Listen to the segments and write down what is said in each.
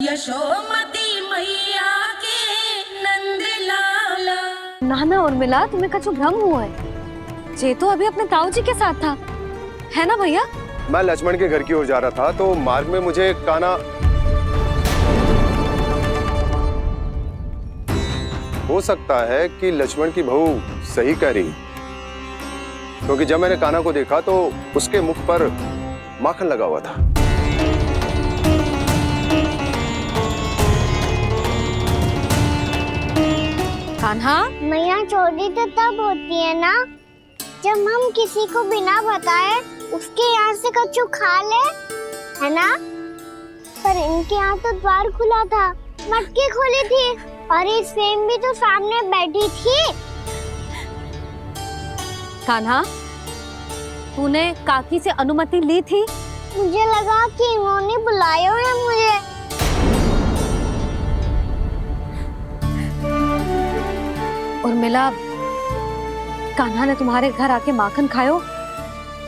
यशोमती मैया के नंद लाला। नाना उर्मिला, तुम्हें कछु भ्रम हुआ है। जे तो अभी अपने ताऊ जी के साथ था, है ना भैया? मैं लक्ष्मण के घर की ओर जा रहा था तो मार्ग में मुझे कान्हा। हो सकता है कि लक्ष्मण की बहू सही कह रही, क्योंकि जब मैंने कान्हा को देखा तो उसके मुख पर माखन लगा हुआ था। कान्हा, मैया चोरी तो तब होती है ना जब हम किसी को बिना बताए उसके यहाँ से कछु खा ले, है ना? पर इनके यहाँ तो द्वार खुला था, मटकी खोली थी और इस फेम भी तो सामने बैठी थी। कान्हा, तूने काकी से अनुमति ली थी? मुझे लगा कि इन्होंने बुलाया है मुझे। उर्मिला, कान्हा ने तुम्हारे घर आके माखन खायो,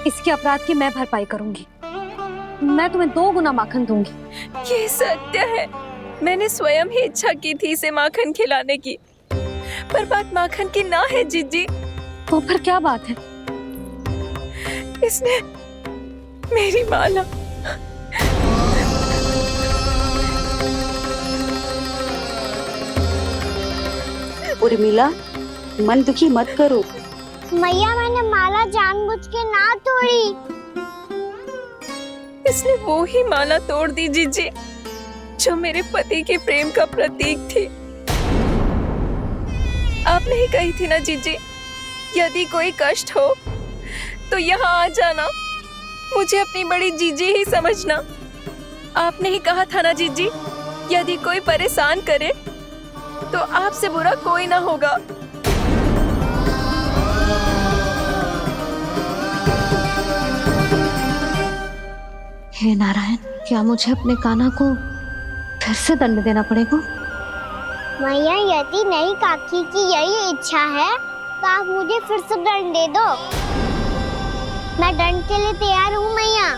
इसके अपराध की मैं भरपाई करूंगी। मैं तुम्हें 2 गुना माखन दूंगी। ये सत्य है, मैंने स्वयं ही इच्छा की थी इसे माखन खिलाने की, पर बात माखन की ना है जीजी। तो फिर क्या बात है? इसने मेरी माला। उर्मिला, मन दुखी मत करो। मैया, मैंने माला जानबूझ के ना तोड़ी। इसने वो ही माला तोड़ दी जीजी जो मेरे पति के प्रेम का प्रतीक थी। आपने ही कही थी ना जीजी, यदि कोई कष्ट हो तो यहाँ आ जाना, मुझे अपनी बड़ी जीजी ही समझना। आपने ही कहा था ना जीजी, यदि कोई परेशान करे तो आपसे बुरा कोई ना होगा। हे नारायण, क्या मुझे अपने कान्हा को फिर से दंड देना पड़ेगा? मैया, यदि नहीं काकी की यही इच्छा है तो आप मुझे फिर से दंड दे दो। मैं दंड के लिए तैयार हूँ मैया।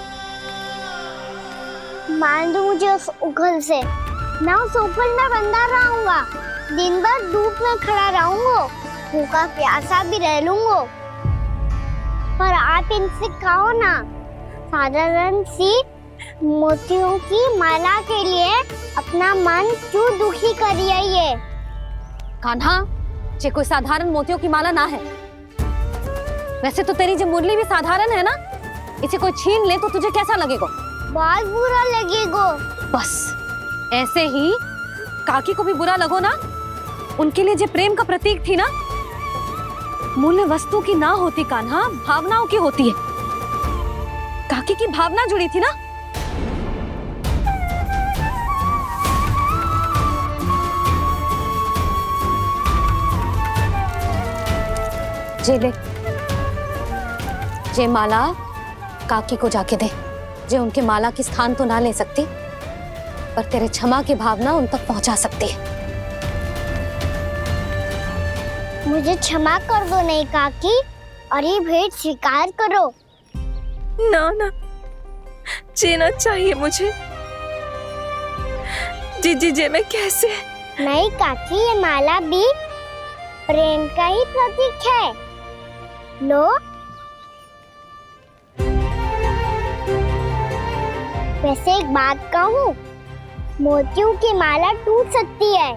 मान दो मुझे उस उखल से, मैं उस उखल में बंधा रहूंगा, दिन भर धूप में खड़ा रहूंगा, भूखा प्यासा भी रह लूंगा। पर आप इनसे कहो ना, साधारण सी मोतियों की माला के लिए अपना मन क्यों दुखी करिए? कान्हा, ये कोई साधारण मोतियों की माला ना है। वैसे तो तेरी जो मुरली भी साधारण है ना, इसे कोई छीन ले तो तुझे कैसा लगेगा? बहुत बुरा लगेगा। बस ऐसे ही काकी को भी बुरा लगो ना। उनके लिए जो प्रेम का प्रतीक थी ना, मूल्य वस्तु की ना होती कान्हा, भावनाओं की होती है। काकी की भावना जुड़ी थी ना। जे ले, जे माला काकी को जाके दे। जे उनके माला की स्थान तो ना ले सकती, पर तेरे क्षमा की भावना उन तक पहुंचा सकती है। मुझे क्षमा कर दो नहीं काकी, और ये भेंट स्वीकार करो। ना ना, जीना चाहिए मुझे जीजी। जे मैं कैसे? नहीं काकी, ये माला भी प्रेम का ही प्रतीक है। लो। वैसे एक बात कहूँ, मोतियों की माला टूट सकती है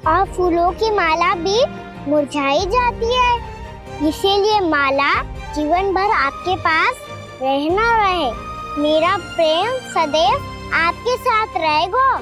और फूलों की माला भी मुरझाई जाती है। इसीलिए माला जीवन भर आपके पास रहना रहे। मेरा प्रेम सदैव आपके साथ रहेगा।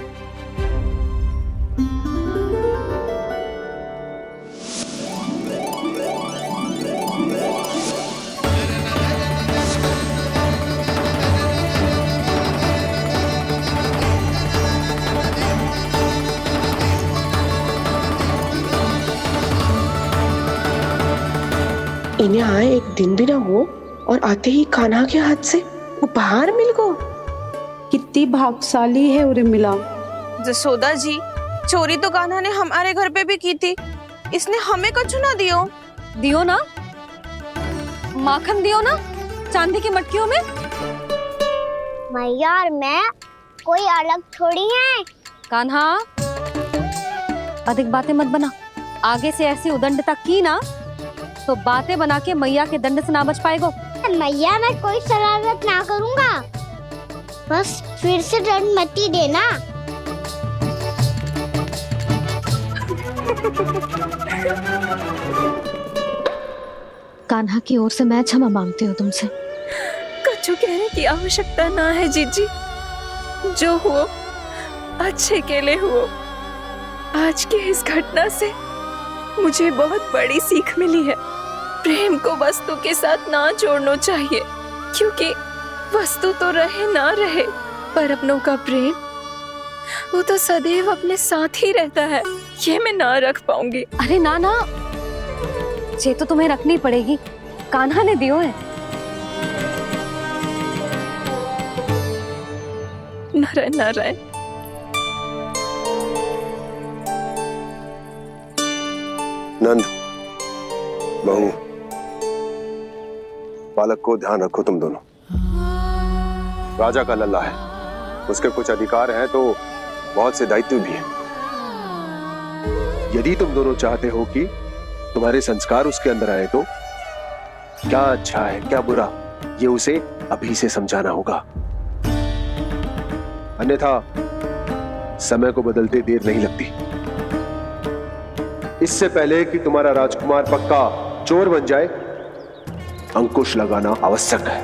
इन्हें आए एक दिन भी ना हो और आते ही कान्हा के हाथ से उपहार मिल गो। कितनी भाग्यशाली है उर्मिला। जसोदा जी, चोरी तो कान्हा ने हमारे घर पे भी की थी, इसने हमें कछु ना दियो। दियो ना, माखन दियो ना, चांदी की मटकियों में। मैया और मैं कोई अलग थोड़ी हैं। कान्हा, अधिक बातें मत बना। आगे से ऐसी उदंडता की ना तो बातें बना के मैया के दंड से ना बच पाएगो। मैया मैं कोई शरारत ना करूंगा, बस फिर से दंड मत ही देना। कान्हा की ओर से मैं क्षमा मांगती हूँ तुमसे। कछु कहने की आवश्यकता ना है जीजी, जो हुआ अच्छे के लिए हुआ। आज की इस घटना से मुझे बहुत बड़ी सीख मिली है। प्रेम को वस्तु के साथ ना जोड़ना चाहिए, क्योंकि वस्तु तो रहे ना रहे, पर अपनों का प्रेम वो तो सदैव अपने साथ ही रहता है। ये मैं ना रख पाऊंगी। अरे ना ना, ये तो तुम्हें रखनी पड़ेगी, कान्हा ने दियो है। नारायण नारायण। नंद, बहू, बालक को ध्यान रखो तुम दोनों। राजा का लल्ला है, उसके कुछ अधिकार हैं तो बहुत से दायित्व भी हैं। यदि तुम दोनों चाहते हो कि तुम्हारे संस्कार उसके अंदर आए तो क्या अच्छा है क्या बुरा, ये उसे अभी से समझाना होगा। अन्यथा समय को बदलते देर नहीं लगती। इससे पहले कि तुम्हारा राजकुमार पक्का चोर बन जाए, अंकुश लगाना आवश्यक है।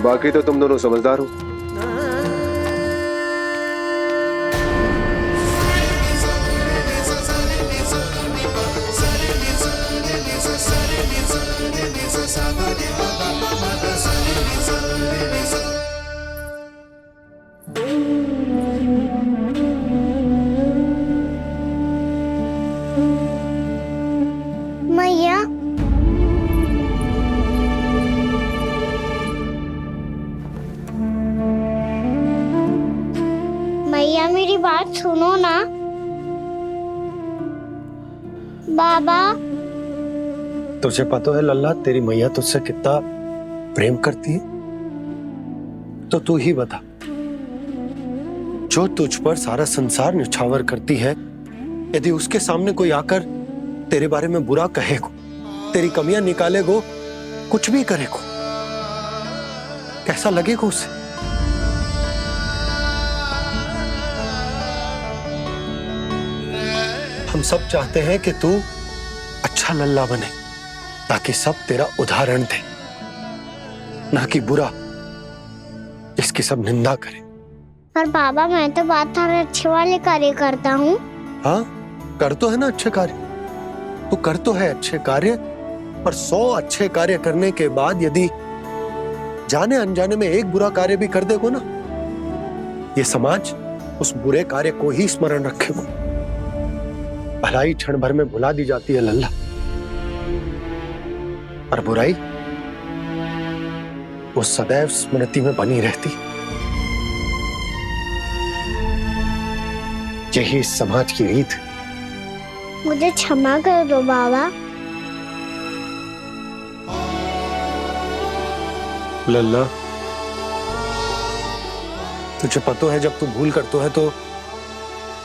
बाकी तो तुम दोनों समझदार हो। मैया, मैया मेरी बात सुनो ना। बाबा, तुझे पता है लल्ला, तेरी मैया तुझसे कितना प्रेम करती है? तो तू ही बता, जो तुझ पर सारा संसार न्यौछावर करती है, यदि उसके सामने कोई आकर तेरे बारे में बुरा कहेगो, तेरी कमियां निकालेगो, कुछ भी करेगो, कैसा लगेगा उसे? हम सब चाहते हैं कि तू अच्छा लल्ला बने, ताकि सब तेरा उदाहरण दे, ना कि बुरा जिसकी सब निंदा करे। पर बाबा मैं तो बात थारे अच्छे वाले कार्य करता हूँ। हाँ, कर तो है ना अच्छे कार्य, तू कर तो है अच्छे कार्य, पर 100 अच्छे कार्य करने के बाद यदि जाने अनजाने में एक बुरा कार्य भी कर देगो ना, ये समाज उस बुरे कार्य को ही स्मरण रखेगो। भलाई क्षण भर में भुला दी जाती है लल्ला, और बुराई वो सदैव स्मृति में बनी रहती। यही इस समाज की रीत। मुझे क्षमा कर दो बाबा। लल्ला, तुझे पता है जब तू भूल करतो है तो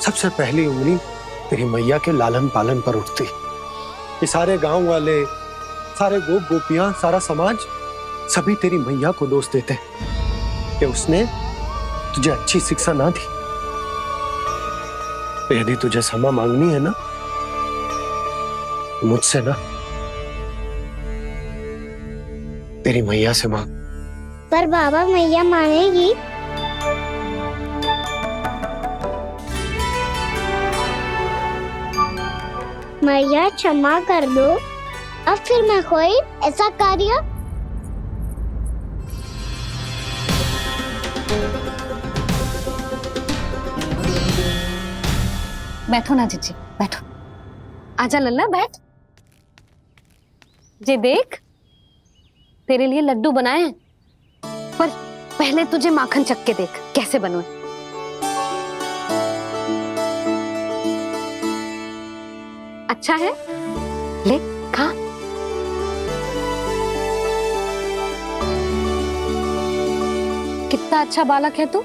सबसे पहली उंगली तेरी मैया के लालन पालन पर उठती। ये सारे गांव वाले, सारे गोप गोपियां, सारा समाज सभी तेरी मैया को दोष देते कि उसने तुझे अच्छी शिक्षा ना दी। तो यदि तुझे क्षमा मांगनी है ना, मुझसे ना, तेरी मैया से मांग। पर बाबा मैया मानेगी? मैया क्षमा कर दो, अब फिर मैं कोई ऐसा कार्य। बैठो ना जीजी, बैठो। आजा लल्ला, बैठ। जे देख, तेरे लिए लड्डू बनाए हैं, पर पहले तुझे माखन चख के देख कैसे बने। अच्छा है, ले खा। कितना अच्छा बालक है तू।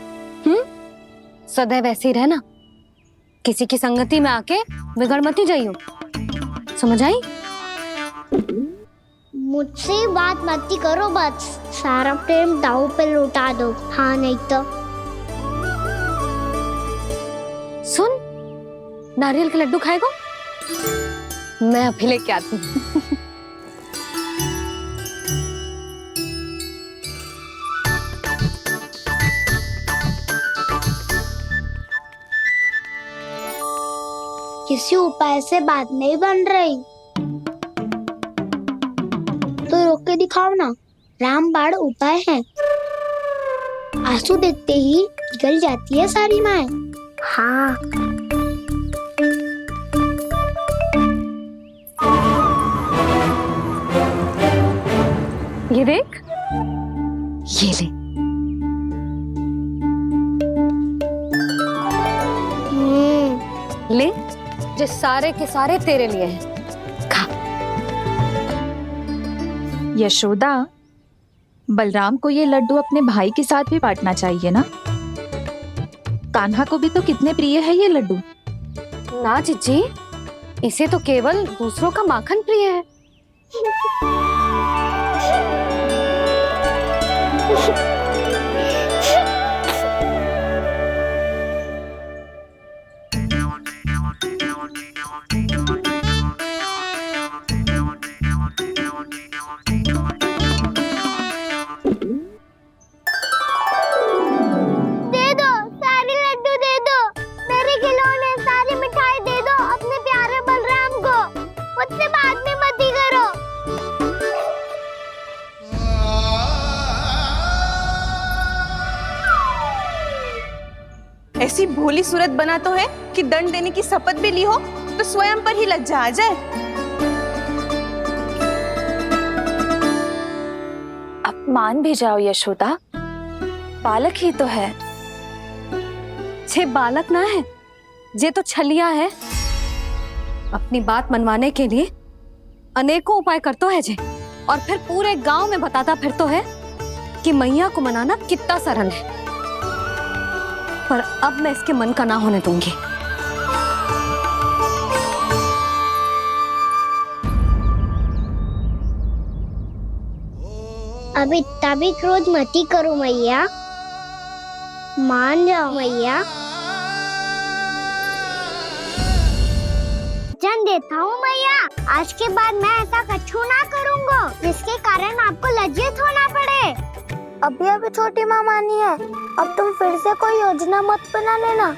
सदैव ऐसे ही रहना, किसी की संगति में आके बिगड़ मती जाइयो, समझ आई? मुझसे बात मत करो, बस सारा प्रेम दाव पे लौटा दो। हाँ नहीं तो सुन, नारियल के लड्डू खाएगा? मैं अभी लेके आती हूँ। किसी उपाय से बात नहीं बन रही तो रोक के दिखाओ ना। रामबाण उपाय है, आंसू देखते ही गल जाती है सारी माए। हाँ ये देख, ये ले। ले, जो सारे के सारे तेरे लिए हैं, खा। यशोदा, बलराम को ये लड्डू अपने भाई के साथ भी बांटना चाहिए ना। कान्हा को भी तो कितने प्रिय है ये लड्डू। ना जीजी, इसे तो केवल दूसरों का माखन प्रिय है। ऐसी भोली सूरत बना तो है कि दंड देने की शपथ भी ली हो तो स्वयं पर ही लज्जा आ जाए। अब मान भी जाओ यशोदा, बालक ही तो है। छे बालक ना है, ये तो छलिया है। अपनी बात मनवाने के लिए अनेकों उपाय करतो है जे, और फिर पूरे गांव में बताता फिरतो है कि मैया को मनाना कितना सरल है। पर अब मैं इसके मन का ना होने दूंगी। अब इतना भी क्रोध मती करो मैया, मान जाओ मैया। वचन देता हूँ मैया, आज के बाद मैं ऐसा कछु ना करूँगा जिसके कारण आपको लज्जित होना पड़े। अभी छोटी माँ मानी है, अब तुम फिर से कोई योजना मत बना लेना,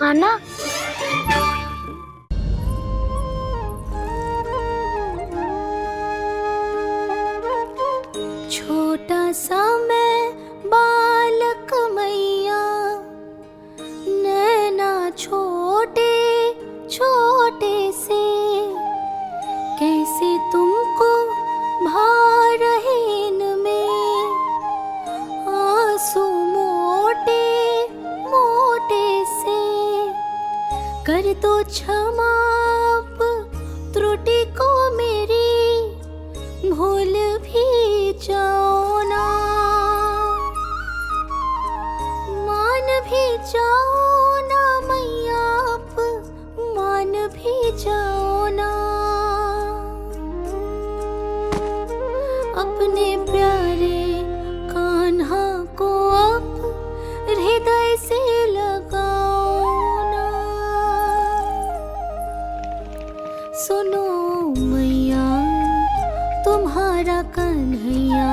कान्हा। छोटा सा मैं बालक मैया, नैना छोटे छोटे से, कैसे तुमको भारहीन में आंसू मोटे मोटे से, कर दो क्षमा त्रुटि को मेरी, भूल भी जाओ ना, मान भी जाओ ना मैया, आप मान भी जाओ ना। अपने प्यारे कान्हा को अब हृदय से लगाओ ना। सुनो मैया, तुम्हारा कन्हैया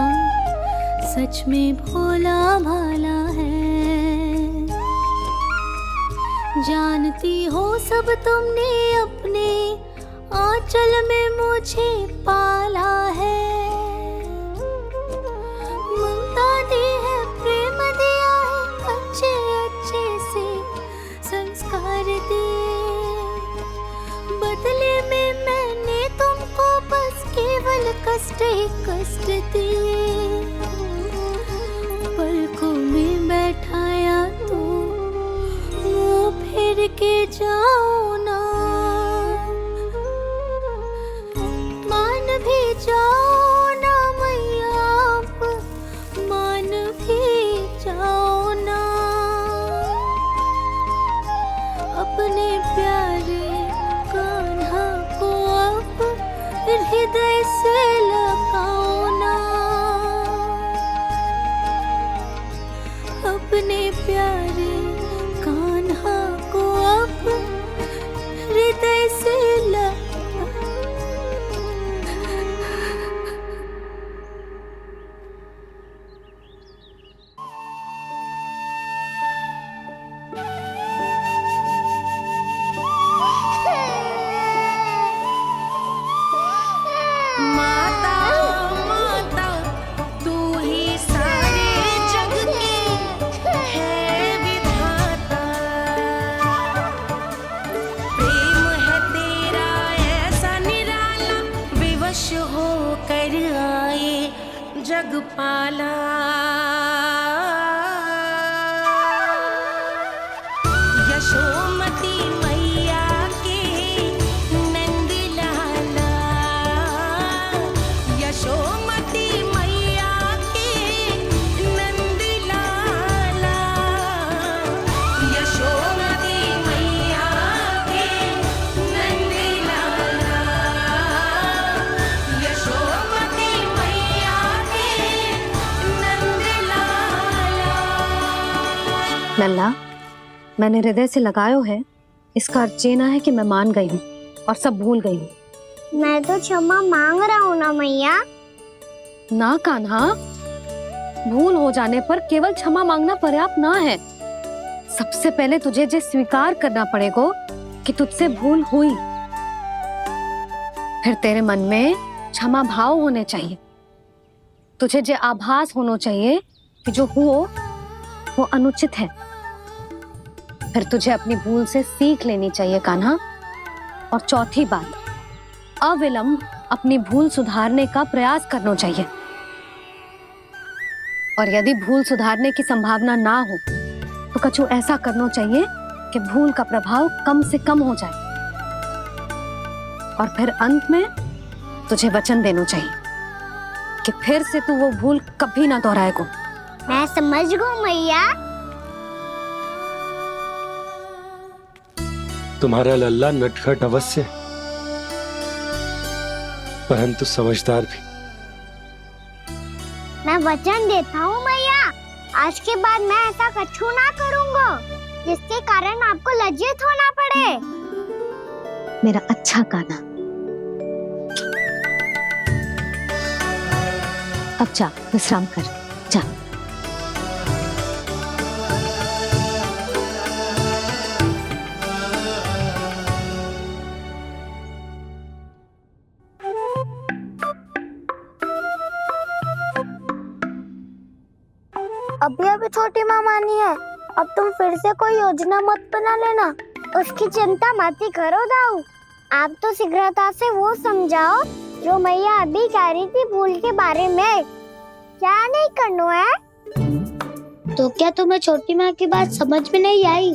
सच में भोला भाला है। जानती हो सब तुमने अपने आंचल में मुझे पाला है। ममता दी है, प्रेम दिया है, अच्छे अच्छे से संस्कार दिए। बदले में मैंने तुमको बस केवल कष्ट ही कष्ट दिए। पलकों में बैठाया तो मुंह फेर के जाओ ना, मान भी जाओ अपने प्यारे कान्हा को अब हृदय से लगा। माता माता तू ही सारे जग की है विधाता। प्रेम है तेरा ऐसा निराला, विवश हो कर आए जग पाला। यशोमती मैया के नंद लाला, यशोमती मैया के नंद लाला, यशोमती मैया के नंद लाला, यशोमती मैया के नंद लाला। लल्ला, मैंने हृदय से लगायो है, इसका अर्थ ये ना है कि मैं मान गई हूँ और सब भूल गई हूँ। मैं तो क्षमा मांग रहा हूँ ना मैया। ना कान्हा, भूल हो जाने पर केवल क्षमा मांगना पर्याप्त ना है। सबसे पहले तुझे जे स्वीकार करना पड़ेगा कि तुझसे भूल हुई। फिर तेरे मन में क्षमा भाव होने चाहिए। तुझे जे आभास होना चाहिए कि जो हुआ वो अनुचित है। फिर तुझे अपनी भूल से सीख लेनी चाहिए कान्हा। और चौथी बात, अविलंब अपनी भूल सुधारने का प्रयास करना चाहिए। और यदि भूल सुधारने की संभावना ना हो तो कछु ऐसा करना चाहिए कि भूल का प्रभाव कम से कम हो जाए। और फिर अंत में तुझे वचन देना चाहिए कि फिर से तू वो भूल कभी ना दोहराएगा। मैं समझ गई मैया। तुम्हारा लल्ला नटखट अवश्य, परंतु समझदार भी। मैं वचन देता हूँ मैया, आज के बाद मैं ऐसा कछु ना करूँगा जिसके कारण आपको लज्जित होना पड़े। मेरा अच्छा कान्हा, अब जा विश्राम कर, जा। अभी अभी छोटी माँ मानी है, अब तुम फिर से कोई योजना मत बना लेना। उसकी चिंता मत ही करो दाऊ। आप तो शीघ्रता से वो समझाओ जो मैया अभी कह रही थी भूल के बारे में। क्या नहीं करना है? तो क्या तुम्हें छोटी माँ की बात समझ में नहीं आई?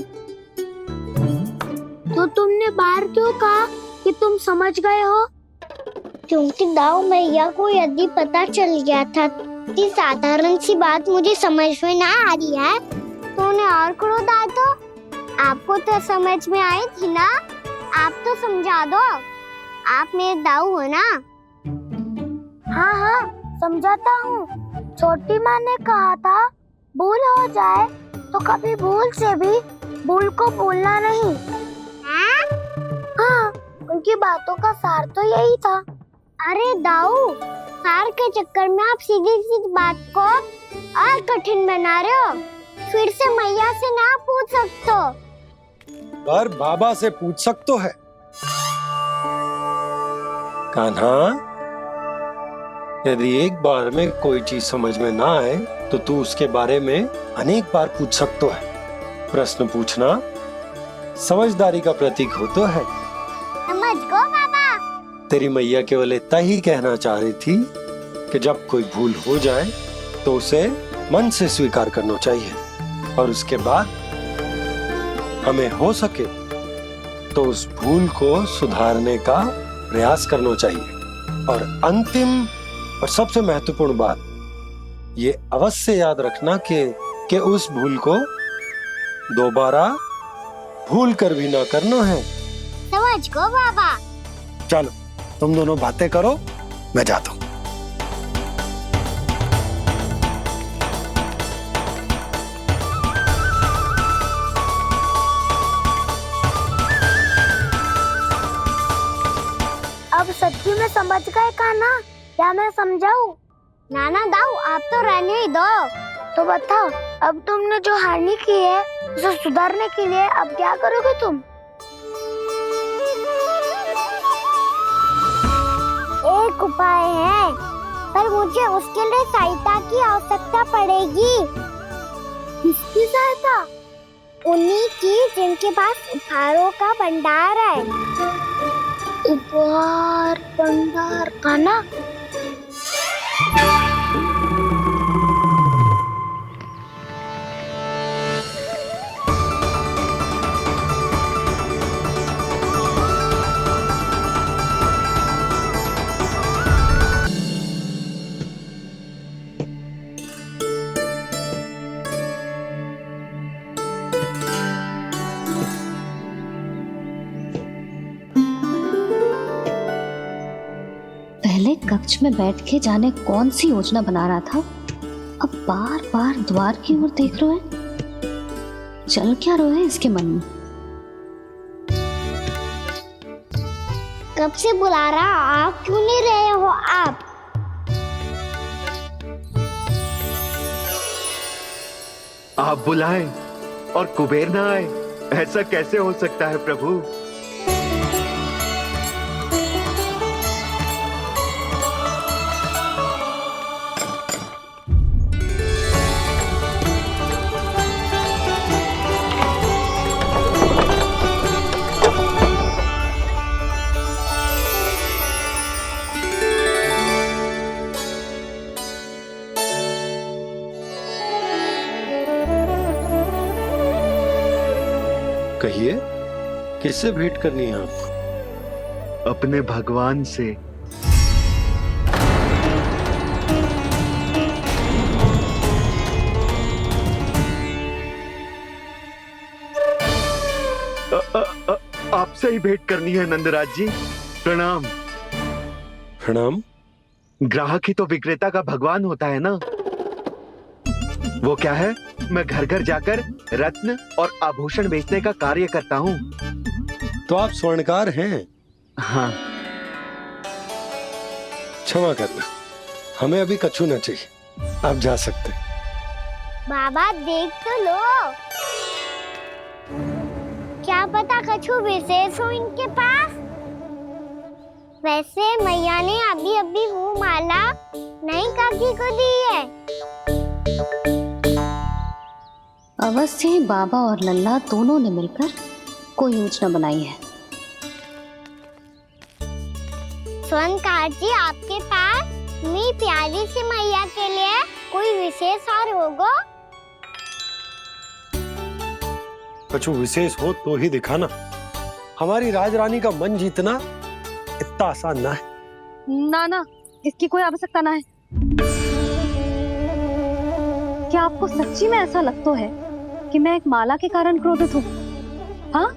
तो तुमने बाहर क्यों कहा कि तुम समझ गए हो? क्योंकि दाऊ मैया को यदि पता चल गया था इतनी साधारण सी बात मुझे समझ में ना आ रही है तो उन्हें और क्रोध आए तो? आपको तो समझ में आई थी ना, आप तो समझा दो। आप मेरे दाऊ हो ना। हाँ हाँ समझाता हूँ। छोटी माँ ने कहा था भूल हो जाए तो कभी भूल से भी भूल को भूलना नहीं। हाँ, उनकी बातों का सार तो यही था। अरे दाऊ, सार के चक्कर में आप सीधी सीधी बात को और कठिन बना रहे हो। फिर से मैया से ना पूछ सकते हो, पर बाबा से पूछ सकते है। कान्हा, यदि एक बार में कोई चीज समझ में ना आए तो तू उसके बारे में अनेक बार पूछ सकते है। प्रश्न पूछना समझदारी का प्रतीक होता है। समझ गो बाबा। तेरी मैया केवल इतना ही कहना चाह रही थी कि जब कोई भूल हो जाए तो उसे मन से स्वीकार करना चाहिए और उसके बाद हमें हो सके तो उस भूल को सुधारने का प्रयास करना चाहिए। और अंतिम और सबसे महत्वपूर्ण बात ये अवश्य याद रखना कि उस भूल को दोबारा भूल कर भी ना करना है। समझ गो बाबा। चलो तुम दोनों बातें करो, मैं जाता हूँ। समझ गए कान्हा? क्या मैं समझाऊं? नाना दाऊ आप तो रहने ही दो। तो बताओ, अब तुमने जो हानि की है उसे सुधारने के लिए अब क्या करोगे तुम? एक उपाय है, पर मुझे उसके लिए सहायता की आवश्यकता पड़ेगी। किसकी सहायता? उन्हीं की जिनके पास उपहारों का भंडार है। उपहार भंडार का ना? पहले कक्ष में बैठ के जाने कौन सी योजना बना रहा था, अब बार बार द्वार की ओर देख रहे हैं। चल क्या रहे हैं इसके मन में? कब से बुला रहा, आप क्यों नहीं रहे हो आप? आप बुलाएं और कुबेर ना आए, ऐसा कैसे हो सकता है प्रभु? कहिए, किससे भेंट करनी है आपको? अपने भगवान से। आपसे ही भेंट करनी है नंदराज जी। प्रणाम। प्रणाम। ग्राहक ही तो विक्रेता का भगवान होता है ना। वो क्या है, मैं घर घर जाकर रत्न और आभूषण बेचने का कार्य करता हूँ। तो आप स्वर्णकार हैं? हाँ। क्षमा करना, हमें अभी कछु न चाहिए, आप जा सकते हैं। बाबा देख तो लो, क्या पता कछु विशेष हो इनके पास। वैसे मैया ने अभी अभी वो माला नई काकी को दी है। अवश्य ही बाबा और लल्ला दोनों ने मिलकर कोई योजना बनाई है। स्वर्णकार जी, आपके पास मेरी प्यारी सी मैया के लिए कोई विशेष हार होगा? कछु विशेष हो तो ही दिखाना। हमारी राजरानी का मन जीतना इतना आसान ना है। ना, इसकी कोई आवश्यकता ना है। क्या आपको सच्ची में ऐसा लगता है कि मैं एक माला के कारण क्रोधित हूँ? हाँ,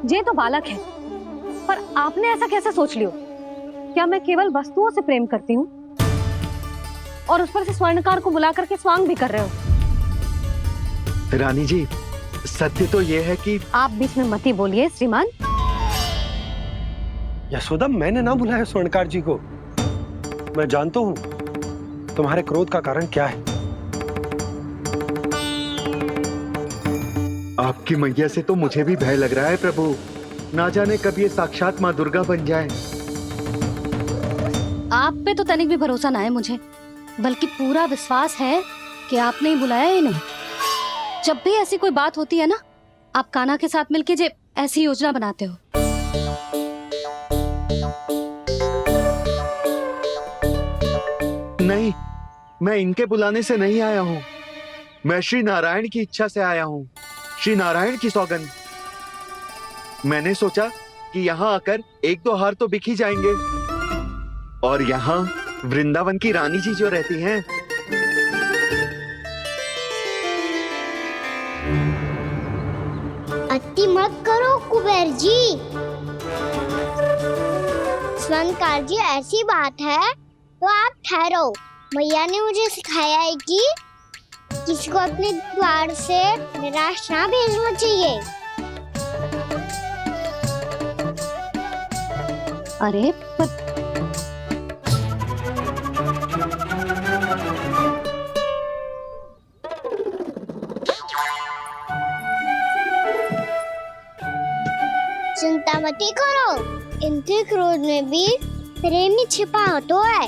ये तो बालक है, पर आपने ऐसा कैसे सोच लियो? क्या मैं केवल वस्तुओं से प्रेम करती हूँ और उस पर से स्वर्णकार को बुला करके स्वांग भी कर रहे हो? रानी जी, सत्य तो ये है कि आप बीच में मत ही बोलिए श्रीमान। यशोदा, मैंने ना बुलाया स्वर्णकार जी को। मैं जानता हूँ तुम्हारे क्रोध का कारण क्या है। आपकी मैया से तो मुझे भी भय लग रहा है प्रभु। ना जाने कब ये साक्षात माँ दुर्गा बन जाए। आप पे तो तनिक भी भरोसा ना है मुझे, बल्कि पूरा विश्वास है कि आपने ही बुलाया इन्हें। जब भी ऐसी कोई बात होती है ना, आप कान्हा के साथ मिलके जे ऐसी योजना बनाते हो। नहीं, मैं इनके बुलाने से नहीं आया हूँ। मैं श्री नारायण की इच्छा से आया हूँ। श्री नारायण की सौगंध। मैंने सोचा कि यहाँ आकर एक दो हार तो बिक ही जाएंगे। और यहाँ वृंदावन की रानी जी जो रहती हैं, अति मत करो कुबेर जी। स्वर्णकार जी, ऐसी बात है तो आप ठहरो। मैया ने मुझे सिखाया है कि किसी को अपने द्वार से निराश ना भेजना चाहिए। अरे पर चिंता मत करो, इनके क्रोध में भी प्रेम ही छिपा होता है।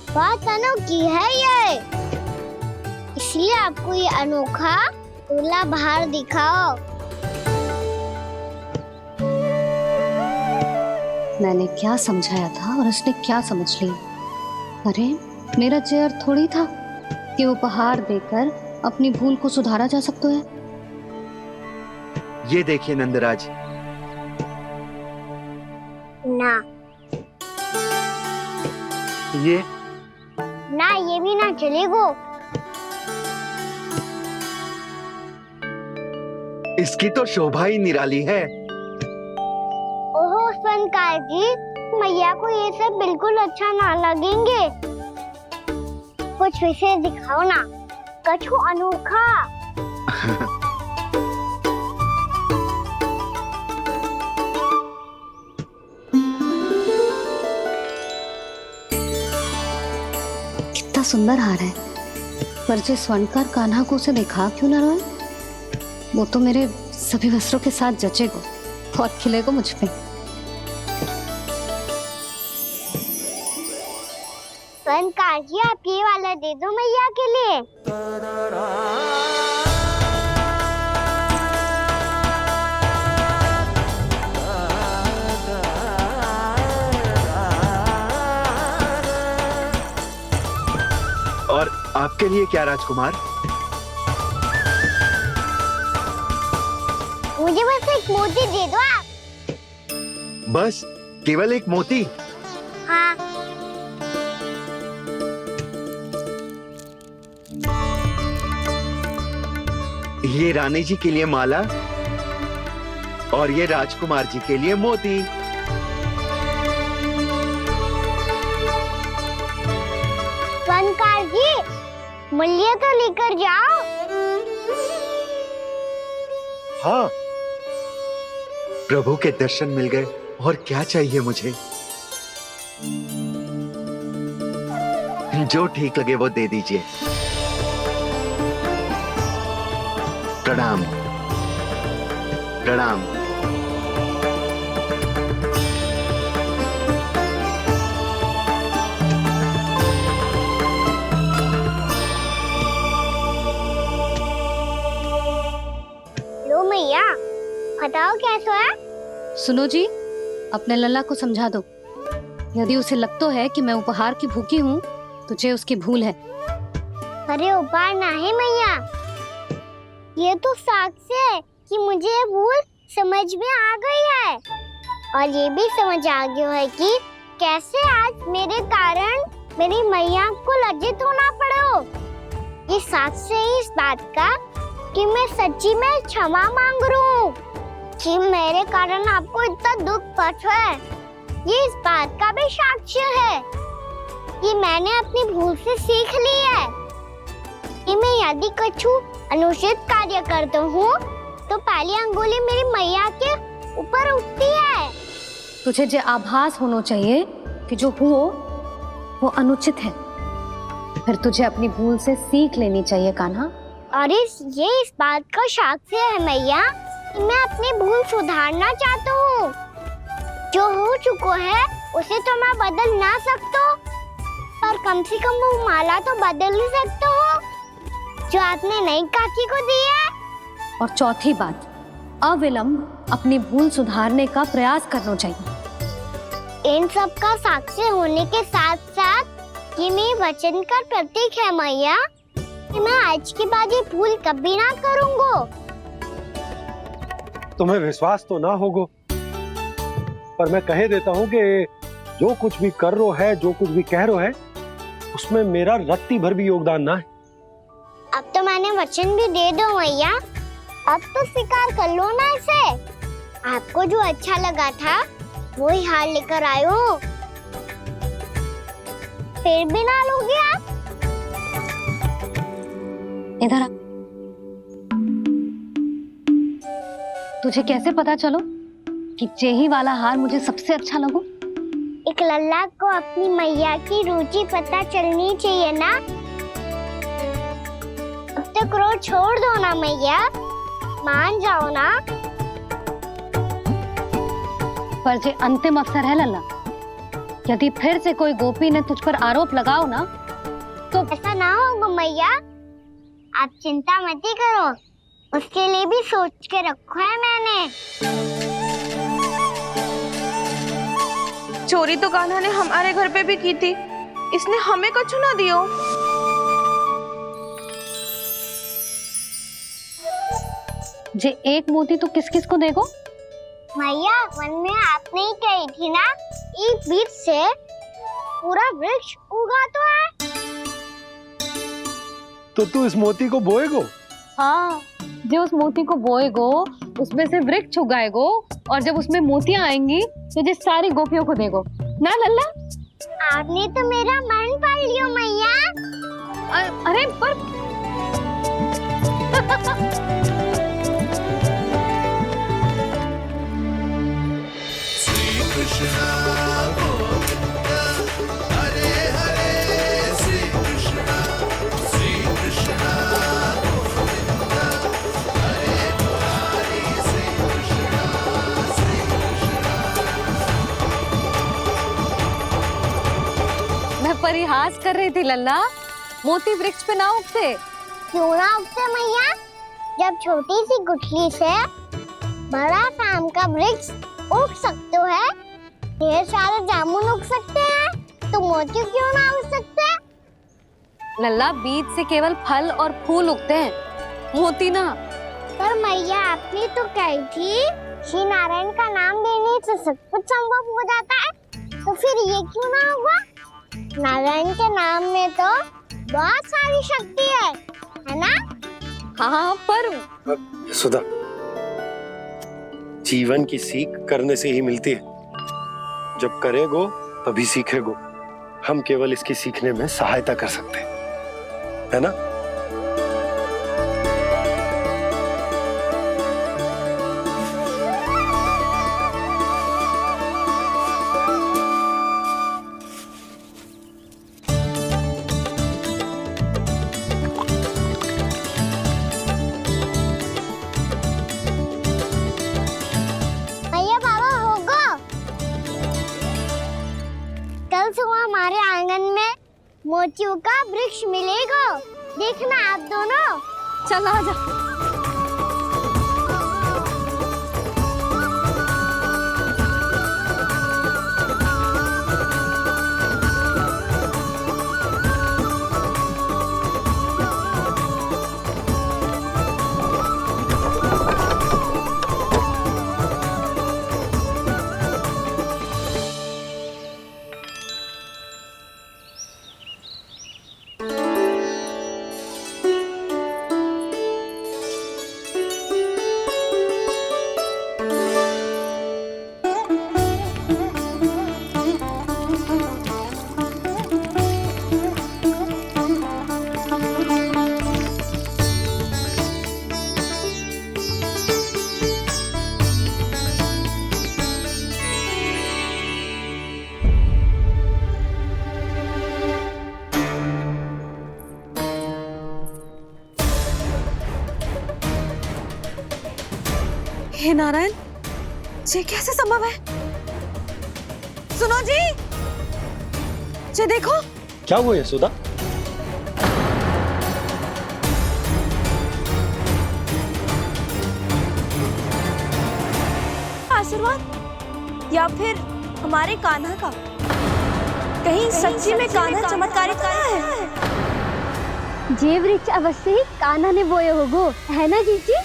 बात अनोखी है ये, इसलिए आपको ये अनोखा दूल्हा बाहर दिखाओ। मैंने क्या समझाया था और उसने क्या समझ लिया। अरे मेरा चेयर थोड़ी था कि उपहार देकर अपनी भूल को सुधारा जा सकता है। ये देखिए नंदराज, ना ये ना, ये भी ना चलेगो। इसकी तो शोभा ही निराली है। ओहो स्वनकार जी, मैया को ये सब बिल्कुल अच्छा ना लगेंगे। कुछ विशेष दिखाओ ना, कछु अनोखा। कितना सुंदर हार है, पर जो स्वर्णकार कान्हा को उसे दिखा क्यों ना रोए? वो तो मेरे सभी वस्त्रों के साथ जचेगा और खिलेगा मुझ पे। स्वनकार जी, आप ये वाला दे दो मैया के लिए। और आपके लिए क्या राजकुमार? मुझे बस एक मोती दे दो आप। बस केवल एक मोती? हाँ, ये रानी जी के लिए माला और ये राजकुमार जी के लिए मोती। स्वनकार जी, मूल्य तो लेकर जाओ। हाँ, प्रभु के दर्शन मिल गए, और क्या चाहिए मुझे? जो ठीक लगे वो दे दीजिए। प्रणाम प्रणाम। लो मैया, बताओ कैसा है? सुनो जी, अपने लल्ला को समझा दो। यदि उसे लगता है कि मैं उपहार की भूखी हूँ, तो ये उसकी भूल है। अरे उपहार ना है मैया, ये तो साक्ष्य है कि मुझे ये भूल समझ में आ गई है, और ये भी समझ आ गया है कि कैसे आज मेरे कारण मेरी मैया को लज्जित होना पड़ो। ये साक्ष्य है इस बात का कि मैं सच्ची में क्षमा मांग रहा हूँ कि मेरे कारण आपको इतना दुख पहुंचा है। ये इस बात का भी साक्ष्य है कि मैंने अपनी भूल से सीख ली है कि मैं यदि कछु अनुचित कार्य करता हूँ तो पहली अंगुली मेरी मैया के ऊपर उठती है। तुझे जो आभास होना चाहिए कि जो हुआ वो अनुचित है, फिर तुझे अपनी भूल से सीख लेनी चाहिए कान्हा। और ये इस बात का साक्ष्य है मैया कि मैं अपनी भूल सुधारना चाहता हूँ। जो हो चुका है उसे तो मैं बदल ना सकता, पर कम से कम वो माला तो बदल ही सकता हूँ जो आपने नई काकी को दी है। और चौथी बात, अविलंब अपनी भूल सुधारने का प्रयास करना चाहिए। इन सब का साक्ष्य होने के साथ साथ ये मेरे वचन का प्रतीक है मैया कि मैं आज के बाद ये भूल कभी ना करूँगा। तुम्हें विश्वास तो ना होगो, पर मैं कह देता हूँ कि जो कुछ भी कर रो है, जो कुछ भी कह रो है, उसमें मेरा रत्ती भर भी योगदान ना है। अब तो मैंने वचन भी दे दो मैया, अब तो स्वीकार कर लो ना इसे। आपको जो अच्छा लगा था वही हार लेकर आयो, फिर भी ना लोगे आप? इधर आ। तुझे कैसे पता चलो कि जेही वाला हार मुझे सबसे अच्छा लगो? एक लल्ला को अपनी मैया की रुचि पता चलनी चाहिए ना। अब तो क्रोध छोड़ दो ना मैया, मान जाओ ना। पर जे अंतिम अवसर है लल्ला, यदि फिर से कोई गोपी ने तुझ पर आरोप लगाओ ना तो ऐसा ना होगा मैया, आप चिंता मत ही करो, उसके लिए भी सोच के रखो है मैंने। चोरी तो कान्हा ने हमारे घर पे भी की थी, इसने हमें कछु ना दियो। जे एक मोती तो किस किस को देगो? मैया मन में आपने ही कही थी ना, एक बीज से पूरा वृक्ष उगा तो है। तो तू इस मोती को बोएगो? हाँ, जो उस मोती को बोएगो उसमें से वृक्ष उगाएगो और जब उसमें मोतियां आएंगी तो जिस सारी गोपियों को देगो ना लल्ला। आपने तो मेरा मन पढ़ लियो मैया। अरे पर मैं परिहास कर रही थी लल्ला, मोती वृक्ष पे ना उगते। क्यों ना उगते मैया, जब छोटी सी गुठली से बड़ा आम का वृक्ष उग सकते है, ढेर सारे जामुन उग सकते हैं, तो मोती क्यों ना उग सकते? लल्ला, बीज से केवल फल और फूल उगते हैं, मोती ना। पर मैया आपने तो कही थी श्री नारायण का नाम लेने से सब कुछ संभव हो जाता है, तो फिर ये क्यों ना होगा? नारायण के नाम में तो बहुत सारी शक्ति है ना? हाँ, पर सुधा, जीवन की सीख करने से ही मिलती है। जब करेगो तभी सीखेगो। हम केवल इसकी सीखने में सहायता कर सकते हैं, है ना? भैया बाबा होगो, कल सुबह हमारे आंगन में मोतियों का वृक्ष मिलेगा, देखना आप दोनों। चल आ जा। हे नारायण, ये कैसे संभव है? सुनो जी, ये देखो। क्या हुआ यशोदा? आशीर्वाद या फिर हमारे कान्हा का? कहीं सच्ची में कान्हा चमत्कारित करा है? जे वृक्ष अवश्य ही कान्हा ने बोए होगो, है ना जीजी?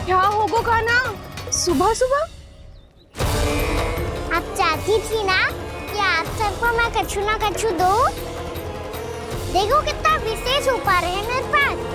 क्या होगो कान्हा सुबह सुबह? आप चाहती थी ना कि आप सबको मैं कछु ना कछु दूं? देखो कितना विशेष उपहार है मेरे पास।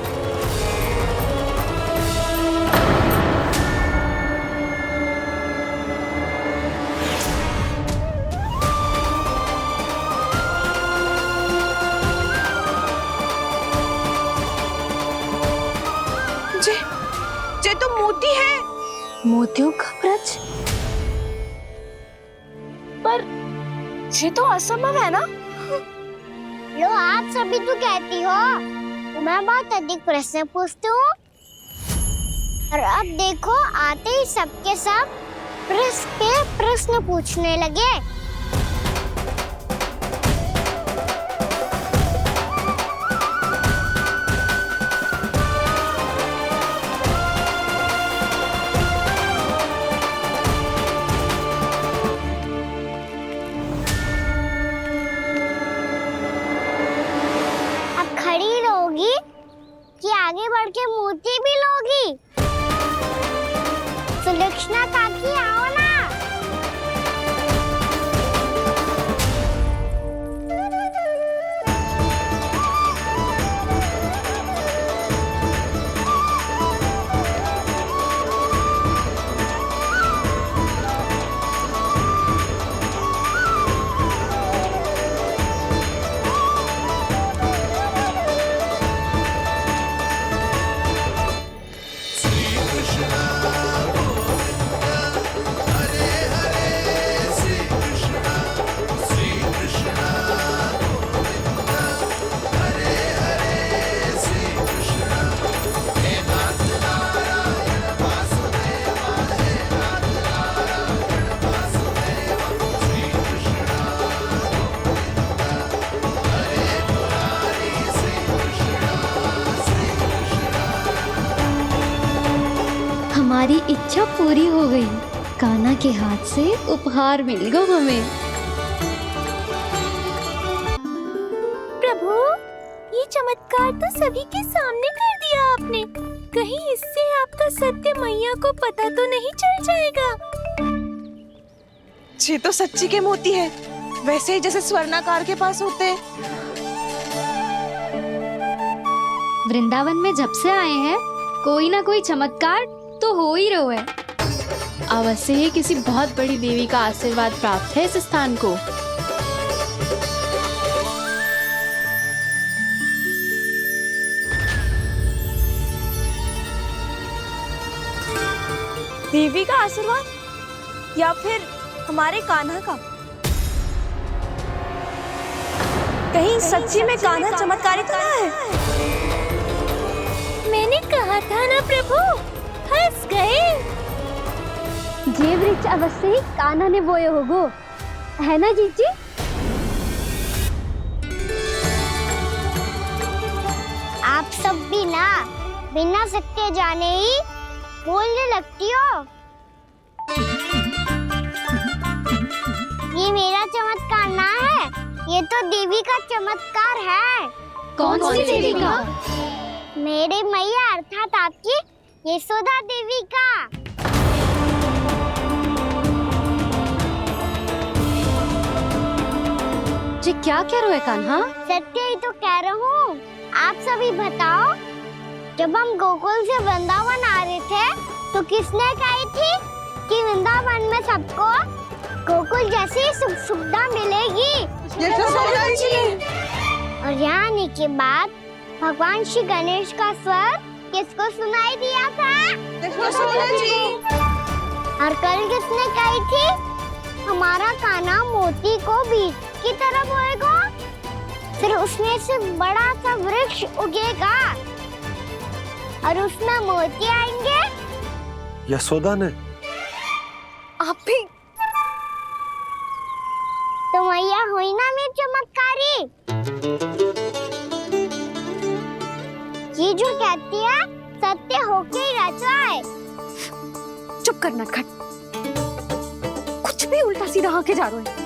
तो मोती है। मोतियों का ब्रज? पर ये तो असंभव है ना। लो आप सभी तो कहती हो, मैं बहुत अधिक प्रश्न पूछती हूँ, और अब देखो आते ही सबके सब प्रश्न पे प्रश्न पूछने लगे। अब खड़ी रहोगी कि आगे बढ़ के मोती भी लोगी? सुलक्षणा काकी आओ ना। हमारी इच्छा पूरी हो गई। कान्हा के हाथ से उपहार मिल गया हमें। प्रभु, ये चमत्कार तो सभी के सामने कर दिया आपने। कहीं इससे आपका सत्य मैया को पता तो नहीं चल जाएगा? ये तो सच्ची के मोती है, वैसे ही जैसे स्वर्णाकार के पास होते हैं। वृंदावन में जब से आए हैं कोई ना कोई चमत्कार तो हो ही रहा है। अवश्य ही किसी बहुत बड़ी देवी का आशीर्वाद प्राप्त है इस स्थान को। देवी का आशीर्वाद या फिर हमारे कान्हा का? कहीं सच्ची में कान्हा चमत्कारी तो ना है? मैंने कहा था ना प्रभु, फंस गए। ये वृक्ष अवश्य ही कान्हा ने बोए होगो, है ना जीजी? आप सब भी ना बिना सत्य जाने ही बोलने लगती हो। ये मेरा चमत्कार ना है, ये तो देवी का चमत्कार है। कौन सी देवी का? मेरे मैया अर्थात आपकी यशोदा देवी का। जी क्या कह रहे हो कान्हा? सत्य ही तो कह रहा हूँ। आप सभी बताओ, जब हम गोकुल से वृंदावन आ रहे थे तो किसने कही थी कि वृंदावन में सबको गोकुल जैसी सुख सुविधा मिलेगी? यशोदा जी। और यहाँ आने के बाद भगवान श्री गणेश का स्वर किसको सुनाई दिया था? यशोदा जी। और कल किसने कही थी हमारा कान्हा मोती को बीज की तरफ होएगा, फिर उसमें से बड़ा सा वृक्ष उगेगा और उसमें मोती आएंगे? यशोदा ने? आप भी? तो मैया हुई ना मेरी चमत्कारी। ये जो कहती है सत्य होके ही रहता है। चुप कर नटखट, कुछ भी उल्टा सीधा आके जा रहे हैं।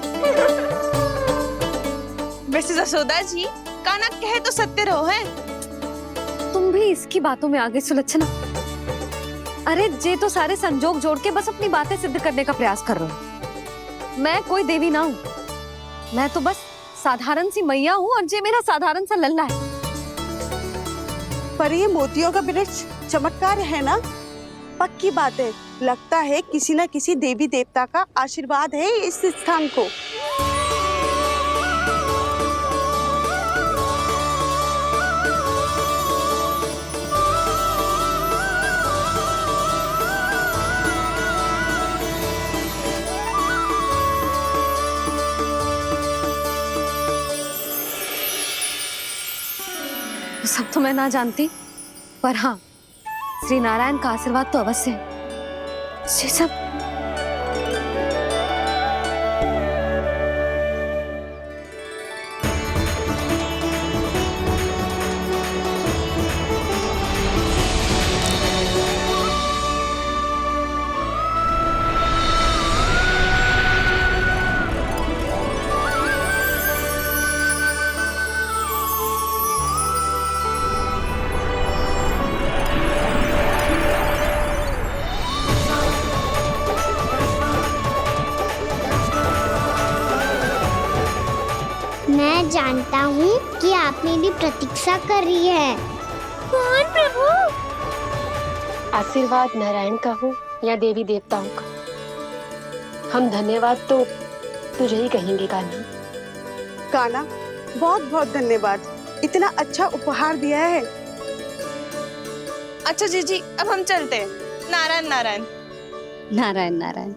वैसे यशोदा जी, कान्हा कहे तो सत्य रहो है। तुम भी इसकी बातों में आगे सुलक्षणा। अरे जे तो सारे संजोग जोड़ के बस अपनी बातें सिद्ध करने का प्रयास कर रहे हो। मैं कोई देवी ना हूँ, मैं तो बस साधारण सी मैया हूँ और जे मेरा साधारण सा लल्ला है। पर ये मोतियों का वृक्ष चमत्कार है ना? पक्की बात है, लगता है किसी न किसी देवी देवता का आशीर्वाद है इस स्थान को। ये सब तो मैं ना जानती, पर हाँ, श्री नारायण का आशीर्वाद तो अवश्य है। ये सब मैं जानता हूँ कि आप मेरी प्रतीक्षा कर रही है। कौन प्रभु? आशीर्वाद नारायण का हो या देवी देवताओं का, हम धन्यवाद तो तुझे ही कहेंगे कान्हा। कान्हा, बहुत बहुत धन्यवाद, इतना अच्छा उपहार दिया है। अच्छा जीजी, अब हम चलते हैं। नारायण नारायण। नारायण नारायण।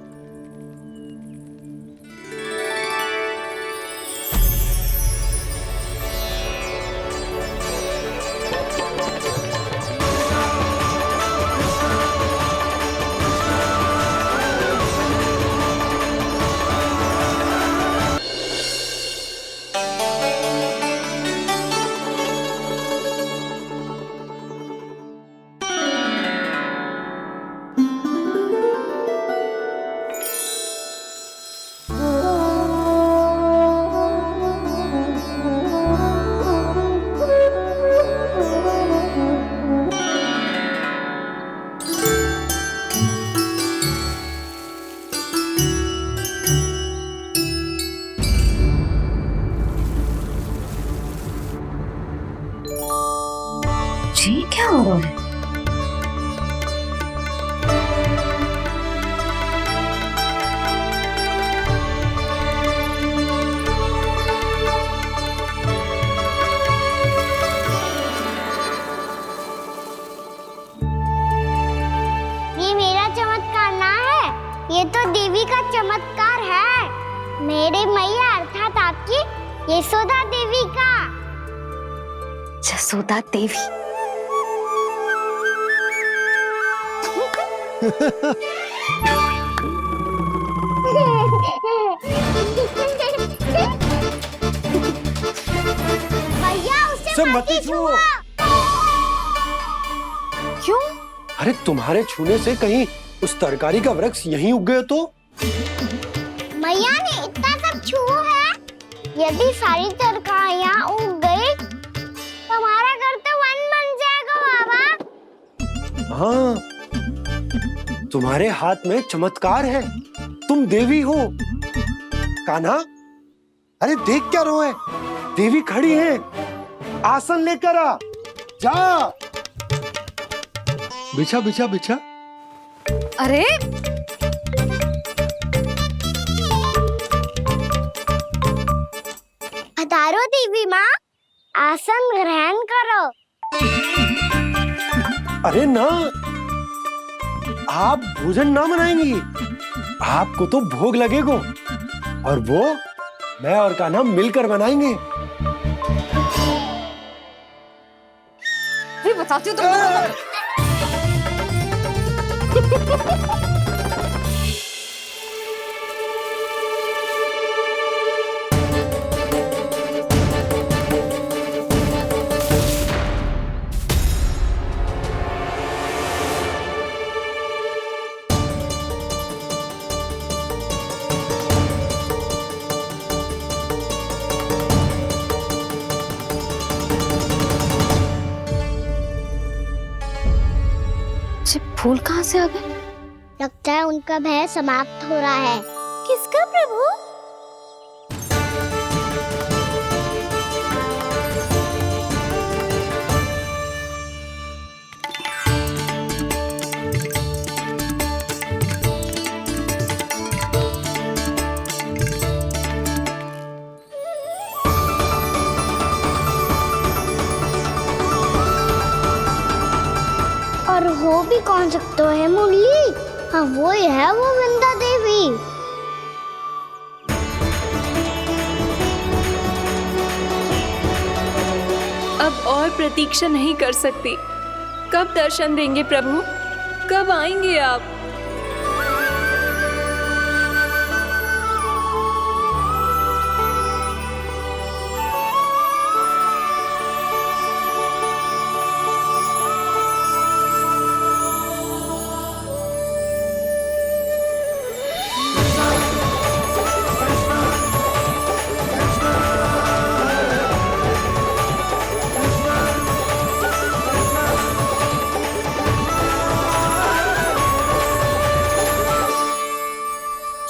जी क्या हो रहा है? ये मेरा चमत्कार ना है, ये तो देवी का चमत्कार है। मेरे मैया अर्थात आपकी यशोदा देवी का। जसोदा देवी। भैया उसे मत छुओ। क्यों? अरे तुम्हारे छूने से कहीं उस तरकारी का वृक्ष यहीं उग गए तो? मैया ने इतना सब छुआ है, यदि सारी तरकारियां उग गई तो हमारा घर तो वन बन जाएगा बाबा। हाँ, तुम्हारे हाथ में चमत्कार है, तुम देवी हो। कान्हा, अरे देख क्या रहो है, देवी खड़ी है, आसन लेकर आ, जा। बिछा बिछा बिछा। अरे पधारो देवी माँ, आसन ग्रहण करो। अरे ना, आप भोजन ना मनाएंगी, आपको तो भोग लगेगा, और वो मैं और कान्हा मिलकर बनाएंगे। भी बताती हूँ तुमको। फूल कहाँ से आ गए? लगता है उनका भय समाप्त हो रहा है। किसका प्रभु? और हो भी कौन सकता है मुरली? हाँ वो ही है, वो वृंदा देवी। अब और प्रतीक्षा नहीं कर सकती। कब दर्शन देंगे प्रभु? कब आएंगे आप?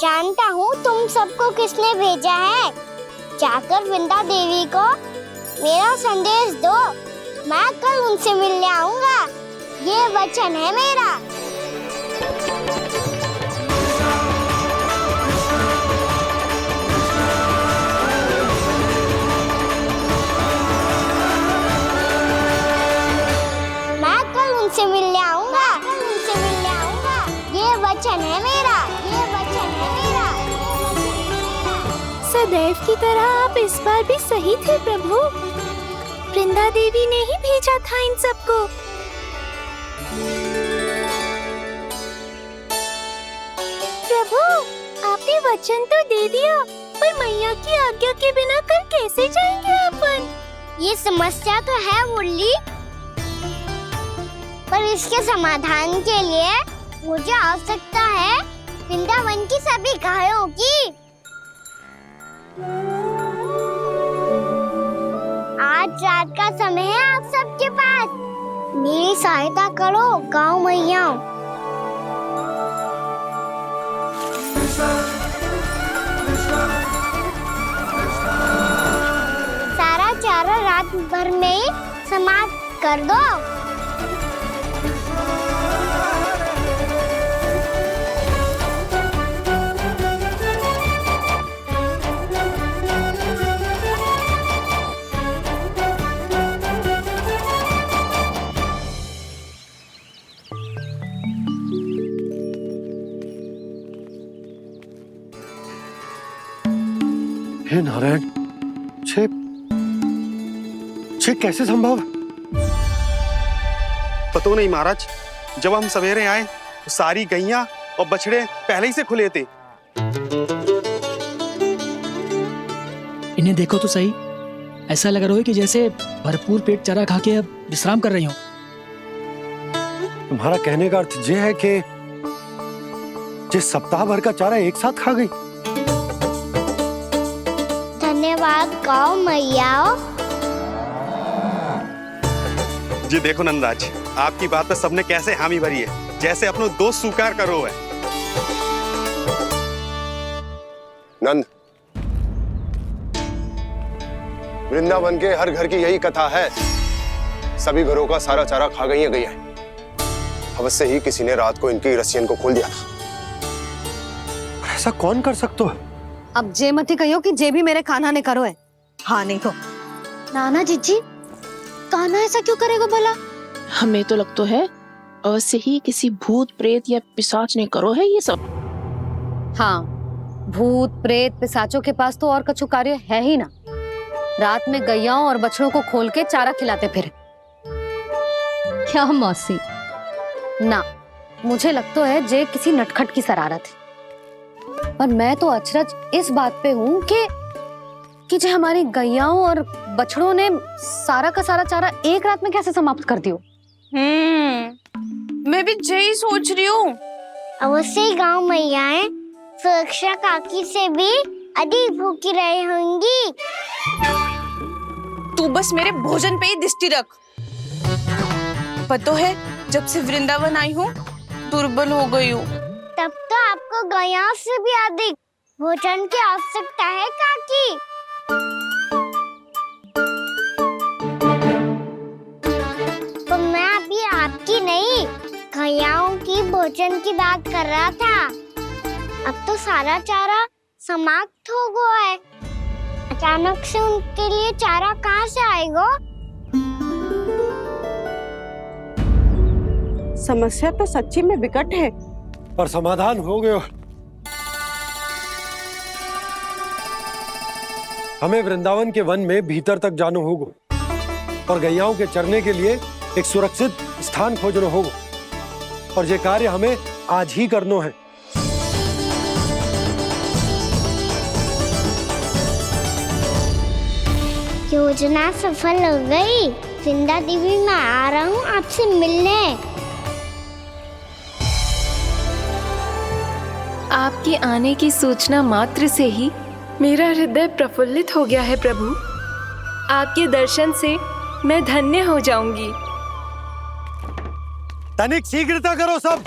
जानता हूँ तुम सबको किसने भेजा है। जाकर वृंदा देवी को मेरा संदेश दो। मैं कल उनसे मिलने आऊंगा, ये वचन है मेरा। मैं कल उनसे मिलने आऊंगा, ये वचन है मेरा, ये वचन है मेरा। सदैव की तरह आप इस बार भी सही थे प्रभु। वृंदा देवी ने ही भेजा था इन सबको। प्रभु, आपने वचन तो दे दिया, पर मैया की आज्ञा के बिना कल कैसे जाएंगे अपन? ये समस्या तो है मुरली, पर इसके समाधान के लिए मुझे आवश्यकता है वृंदावन की सभी गायों की। आज रात का समय है आप सबके पास। मेरी सहायता करो गाँव मैया। सारा चारा रात भर में ही समाप्त कर दो। हे नारायण, छे कैसे संभव? पता नहीं महाराज, जब हम सवेरे आए तो सारी गैया और बछड़े पहले ही से खुले थे। इन्हें देखो तो सही, ऐसा लग रहा है कि जैसे भरपूर पेट चारा खा के अब विश्राम कर रही हो। तुम्हारा कहने का अर्थ ये है कि जिस सप्ताह भर का चारा एक साथ खा गई। धन्यवाद गाँव मैया। जी देखो नंदराज, आपकी बात पे सबने कैसे हामी भरी है, जैसे अपनो दोस्त स्वीकार करो है। नंद, वृंदावन के हर घर की यही कथा है। सभी घरों का सारा चारा खा गई है। अवश्य ही किसी ने रात को इनकी रस्सियन को खोल दिया था। ऐसा कौन कर सकते हो? अब जे मत ही कहियो कि जे भी मेरे कान्हा ने करो है। हाँ नहीं तो नाना जीजी, कान्हा ऐसा क्यों करेगा भला? हमें तो लगता है अवश्य ही किसी भूत प्रेत या पिशाच ने करो है ये सब। हाँ, भूत प्रेत पिशाचों के पास तो और कछु कार्य है ही ना। रात में गैयाओं और बछड़ों को खोल के चारा खिलाते फिर। क्या मौसी? ना, मुझे लगता है जे किसी नटखट की शरारत है। पर मैं तो अचरज इस बात पे हूँ कि जो हमारी गैयाओं और बछड़ों ने सारा का सारा चारा एक रात में कैसे समाप्त कर दिया। मैं भी यही सोच रही हूँ। अवश्य ही गाँव मैयाएं सुरक्षा काकी से भी अधिक भूखी रही होंगी। तू बस मेरे भोजन पे ही दृष्टि रख। पता है, जब से वृंदावन आई हूँ दुर्बल हो गई हूँ। तब तो आपको गैया से भी अधिक भोजन की आवश्यकता है काकी। तो मैं अभी आपकी नहीं, गैयाओं की भोजन की बात कर रहा था। अब तो सारा चारा समाप्त हो गया है। अचानक से उनके लिए चारा कहाँ से आएगा? समस्या तो सच्ची में विकट है, पर समाधान हो गयो। हमें वृंदावन के वन में भीतर तक जाना होगा। और गैयाओं के चरने के लिए एक सुरक्षित स्थान खोजनो होगा, और ये कार्य हमें आज ही करनो है। योजना सफल हो गई। वृंदा देवी, मैं आ रहा हूँ आपसे मिलने। आपके आने की सूचना मात्र से ही मेरा हृदय प्रफुल्लित हो गया है प्रभु। आपके दर्शन से मैं धन्य हो जाऊंगी। तनिक शीघ्रता करो सब,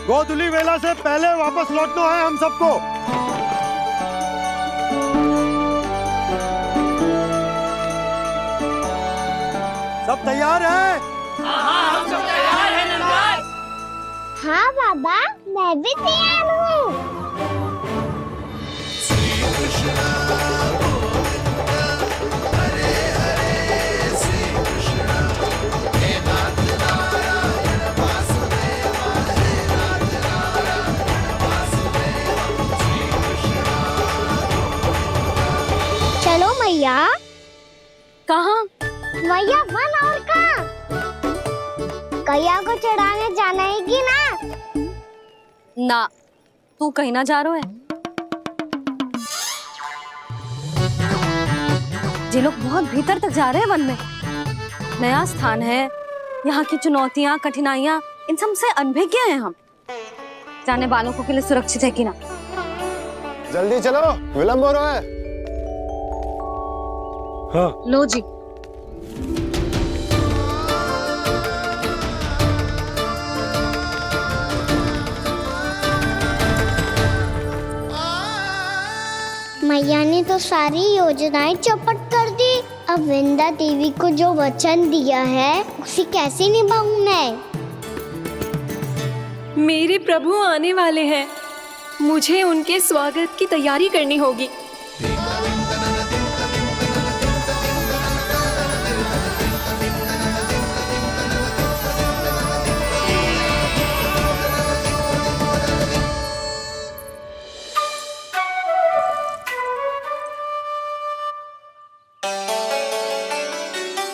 गोधुली वेला से पहले वापस लौटना है हम सबको। सब तैयार है? हाँ, हम सब तैयार हैं नंदराज। हाँ बाबा, मैं भी तैयार हूँ। चलो मैया। कहाँ? मैया वन और कहाँ? गैया को चढ़ाने जाना है कि ना? ना, तू कहीं ना जा रहा है। ये लोग बहुत भीतर तक जा रहे हैं वन में। नया स्थान है, यहाँ की चुनौतियाँ, कठिनाइयाँ, इन सब से अनभिज्ञ हैं हम। जाने वालों के लिए सुरक्षित है कि ना? जल्दी चलो, विलंब हो रहा है। हाँ। लो जी। मैया ने तो सारी योजनाएं चौपट कर दी। अब वृंदा देवी को जो वचन दिया है उसे कैसे निभाऊं मैं? मेरे प्रभु आने वाले हैं, मुझे उनके स्वागत की तैयारी करनी होगी।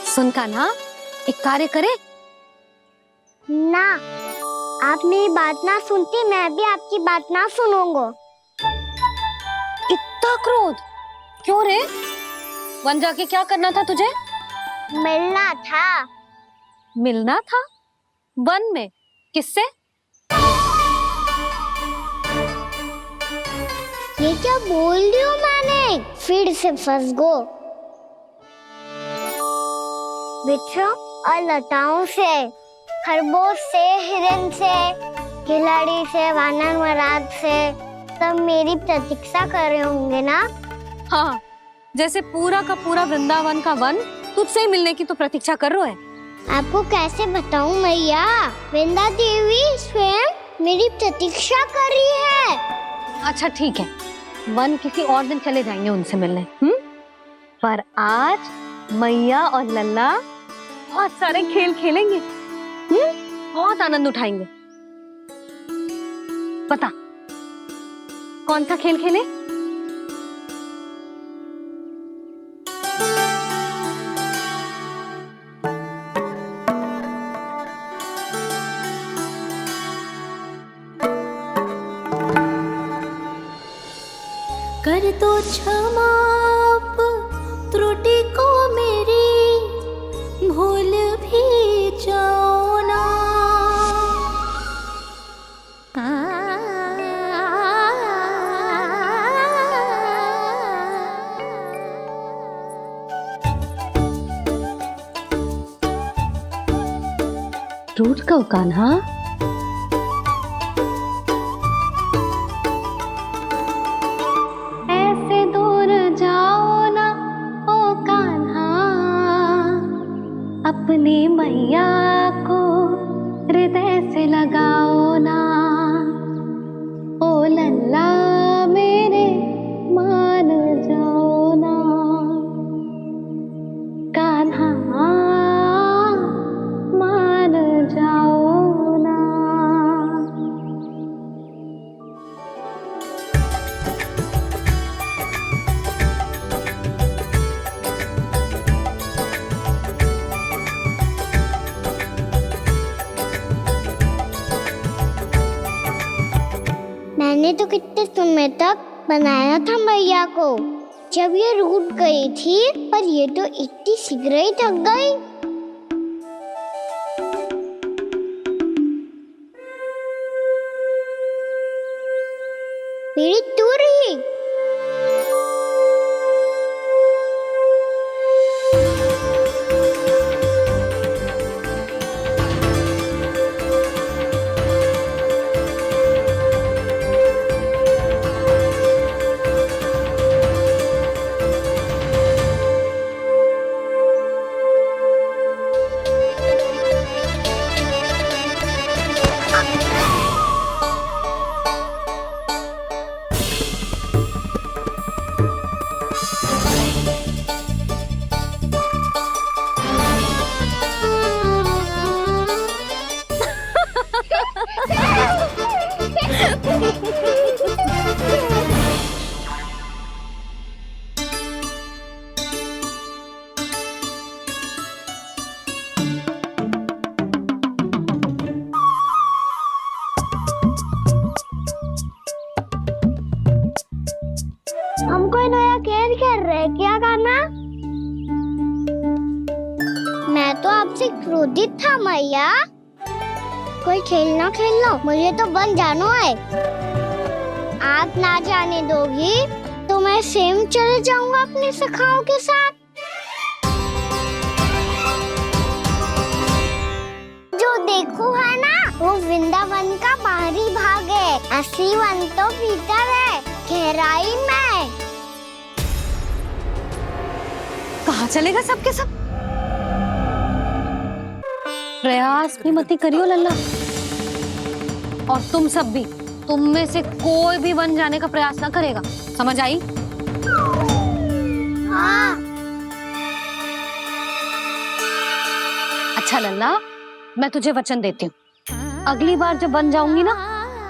सुन कान्हा, एक कार्य करे ना, आप मेरी बात ना सुनती, मैं भी आपकी बात ना सुनूंगा। इतना क्रोध क्यों रे? वन जाके क्या करना था तुझे? मिलना था। मिलना था? वन में? किससे? ये क्या बोल रही हूँ मैंने? फिर से फंस गो। बिच्छू और लताओं से, खरगोश से, हिरन से, खिलाड़ी से, वानर महाराज से, सब मेरी प्रतीक्षा कर रहे होंगे ना? हाँ, जैसे पूरा का पूरा वृंदावन का वन तुझसे ही मिलने की तो प्रतीक्षा कर रहा है। आपको कैसे बताऊं मैया? वृंदा देवी स्वयं मेरी प्रतीक्षा कर रही है। अच्छा ठीक है, वन किसी और दिन चले जाएंगे उनसे मिलने। पर आज मैया और लल्ला बहुत सारे खेल खेलेंगे। बहुत आनंद उठाएंगे। बता, कौन सा खेल खेले? कर दो क्षमा त्रुटि को मेरी, भूल भी जाओ ना। टूट गओ कान्हा? ऐसे दूर जाओ ना ओ कान्हा, अपनी मैया को हृदय से लगाओ ना। ओ लल्ला मेरे मान जाओ ना, कान्हा मान जाओ ना। मैंने तो कितने समय तक बनाया था मैया को, जब ये रूठ गई थी, पर ये तो इतनी शीघ्र ही थक गई। मेरी तू रही। हम कोई नया खेल खेल रहे क्या कान्हा? मैं तो आपसे क्रोधित था मैया। कोई खेलना खेल लो, मुझे तो बन जाना है। आप ना जाने दोगी तो मैं स्वयं चले जाऊंगा अपने सखाओं के साथ। जो देखो है ना, वो वृंदावन का बाहरी भाग है, असली वन तो भीतर है, गहराई में। कहाँ चलेगा सबके सब? प्रयास भी मत करियो लल्ला। और तुम सब भी, तुम में से कोई भी वन जाने का प्रयास ना करेगा, समझ आई? हाँ। अच्छा लल्ला, मैं तुझे वचन देती हूँ, अगली बार जब बन जाऊंगी ना,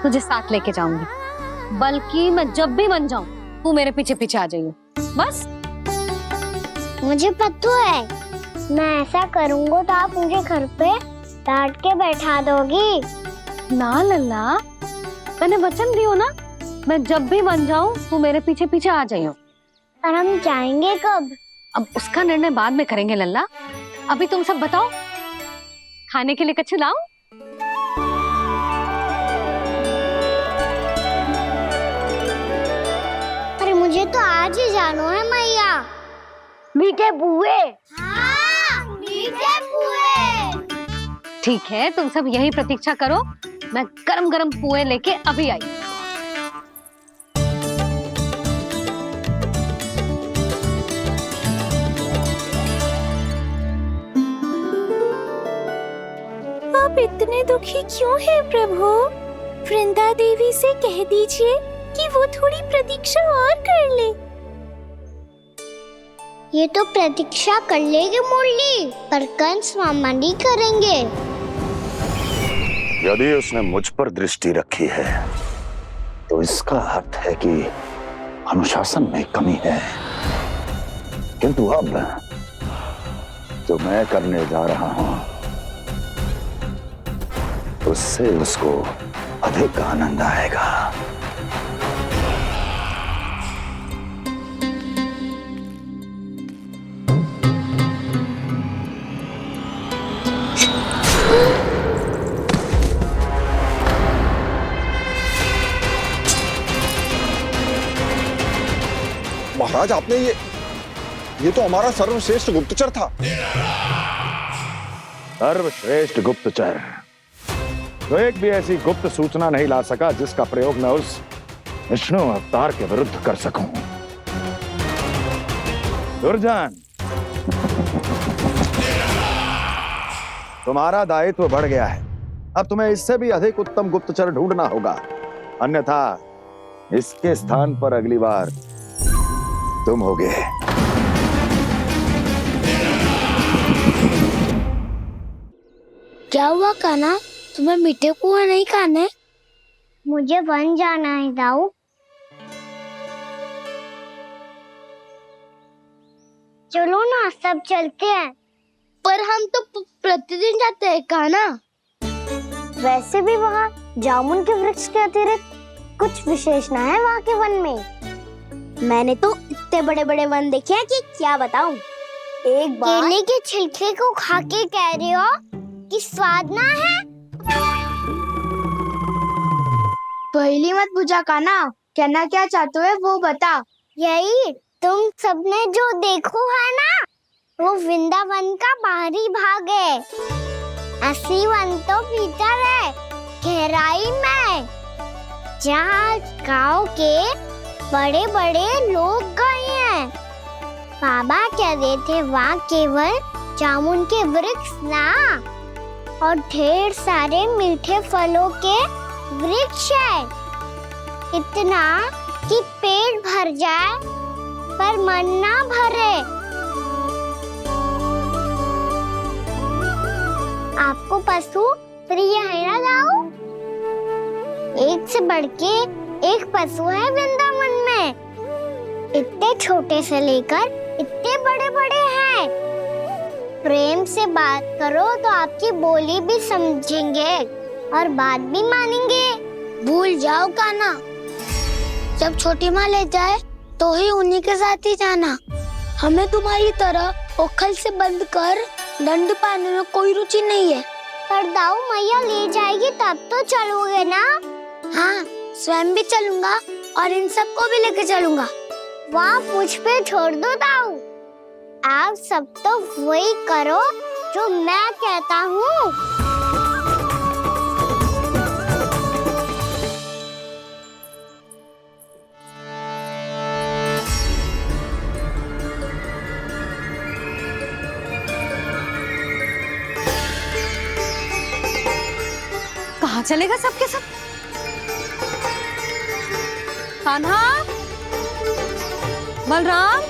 तुझे साथ लेके जाऊंगी। बल्कि मैं जब भी बन जाऊं, तू मेरे पीछे पीछे आ जाइए, बस। मुझे पता है, मैं ऐसा करूंगा तो आप मुझे घर पे डांट के बैठा दोगी। ना लल्ला, मैंने वचन दियो ना, मैं जब भी बन जाऊं, तू मेरे पीछे पीछे आ जाइयो। पर हम जाएंगे कब? अब उसका निर्णय बाद में करेंगे लल्ला। अभी तुम सब बताओ, खाने के लिए कुछ लाऊं? अरे मुझे तो आज ही जाना है मैया। मीठे बुए। हाँ, मीठे बुए। ठीक है, तुम सब यही प्रतीक्षा करो, मैं गरम गरम पुए लेके अभी आई। आप इतने दुखी क्यों हैं प्रभु? वृंदा देवी से कह दीजिए कि वो थोड़ी प्रतीक्षा और कर ले। ये तो प्रतीक्षा कर लेगी मुरली, पर कंस मामा नहीं करेंगे। यदि उसने मुझ पर दृष्टि रखी है, तो इसका अर्थ है कि अनुशासन में कमी है। किंतु अब जो मैं करने जा रहा हूं, उससे उसको अधिक आनंद आएगा। महाराज, आपने ये तो हमारा सर्वश्रेष्ठ गुप्तचर था। सर्वश्रेष्ठ गुप्तचर, तो एक भी ऐसी गुप्त सूचना नहीं ला सका जिसका प्रयोग मैं उस विष्णु अवतार के विरुद्ध कर सकूं। दुर्जन, तुम्हारा दायित्व बढ़ गया है। अब तुम्हें इससे भी अधिक उत्तम गुप्तचर ढूंढना होगा, अन्यथा इसके स्थान पर अगली बार तुम होगे। क्या हुआ कान्हा, तुम्हें मीठे कुआं नहीं खाने? मुझे वन जाना है दाऊ। चलो ना, सब चलते हैं। पर हम तो प्रतिदिन जाते हैं कान्हा। वैसे भी वहाँ जामुन के वृक्ष के अतिरिक्त कुछ विशेष ना है वहाँ के वन में। मैंने तो इतने बड़े बड़े वन देखे हैं कि क्या बताऊं। एक बार केले के छिलके को खा के कह रहे हो कि स्वाद ना है? पहली मत पूछा कान्हा, कहना क्या चाहते हो वो बता। यही तुम सबने जो देखो है ना, वो वृंदावन का बाहरी भाग है। असली वन तो भीतर है, गहराई में, जहाँ गांव के बड़े बड़े लोग गए हैं। बाबा कह रहे थे वहाँ केवल जामुन के वृक्ष ना, और ढेर सारे मीठे फलों के वृक्ष है। इतना कि पेट भर जाए पर मन ना भरे। आपको पशु प्रिय है ना दाऊ? एक से बढ़ के एक पशु है वृंदावन में। इतने छोटे से लेकर इतने बड़े बड़े हैं। प्रेम से बात करो तो आपकी बोली भी समझेंगे और बात भी मानेंगे। भूल जाओ कान्हा, जब छोटी माँ ले जाए तो ही उन्हीं के साथ ही जाना। हमें तुम्हारी तरह ओखल से बंद कर दंड पाने में कोई रुचि नहीं है। पर दाऊ मैया ले जाएगी तब तो चलोगे ना? हाँ, स्वयं भी चलूंगा और इन सबको भी लेके चलूंगा। वहाँ मुझ पे छोड़ दो दाऊ। आप सब तो वही करो जो मैं कहता हूँ। कहाँ चलेगा सबके सब? कान्हा, बलराम,